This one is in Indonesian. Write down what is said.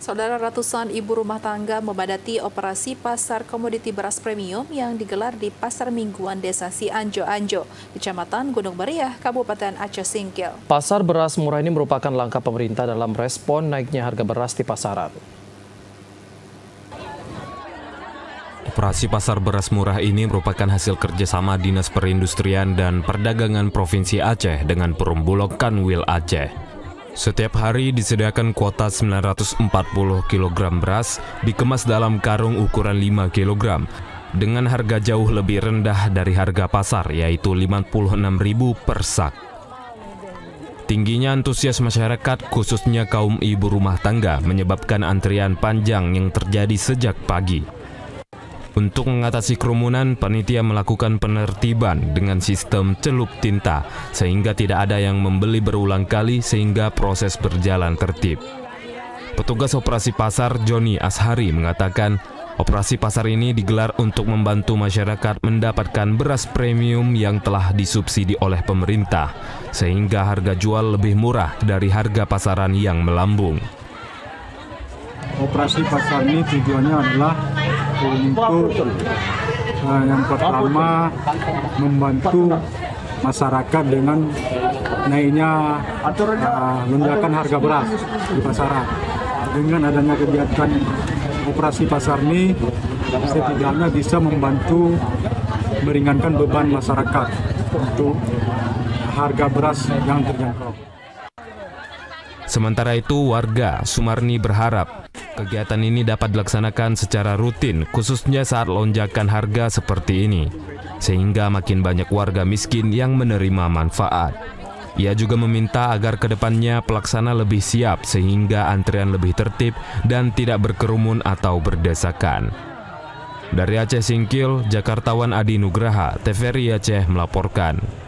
Saudara, ratusan ibu rumah tangga memadati operasi pasar komoditi beras premium yang digelar di Pasar Mingguan Desa Cianjo-Anjo, Kecamatan Gunung Meriah, Kabupaten Aceh Singkil. Pasar beras murah ini merupakan langkah pemerintah dalam respon naiknya harga beras di pasaran. Operasi pasar beras murah ini merupakan hasil kerjasama Dinas Perindustrian dan Perdagangan Provinsi Aceh dengan Perum Bulog Kanwil Aceh. Setiap hari disediakan kuota 940 kg beras dikemas dalam karung ukuran 5 kg dengan harga jauh lebih rendah dari harga pasar, yaitu Rp56.000 per sak. Tingginya antusias masyarakat, khususnya kaum ibu rumah tangga, menyebabkan antrian panjang yang terjadi sejak pagi. Untuk mengatasi kerumunan, panitia melakukan penertiban dengan sistem celup tinta, sehingga tidak ada yang membeli berulang kali sehingga proses berjalan tertib. Petugas operasi pasar Joni Ashari mengatakan, operasi pasar ini digelar untuk membantu masyarakat mendapatkan beras premium yang telah disubsidi oleh pemerintah, sehingga harga jual lebih murah dari harga pasaran yang melambung. Operasi pasar ini tujuannya adalah untuk yang pertama membantu masyarakat dengan naiknya lonjakan harga beras di pasaran. Dengan adanya kegiatan operasi pasar ini setidaknya bisa membantu meringankan beban masyarakat untuk harga beras yang terjangkau. Sementara itu, warga Sumarni berharap kegiatan ini dapat dilaksanakan secara rutin, khususnya saat lonjakan harga seperti ini, sehingga makin banyak warga miskin yang menerima manfaat. Ia juga meminta agar kedepannya pelaksana lebih siap, sehingga antrian lebih tertib dan tidak berkerumun atau berdesakan. Dari Aceh Singkil, Jakartawan Adi Nugraha, TVRI Aceh melaporkan.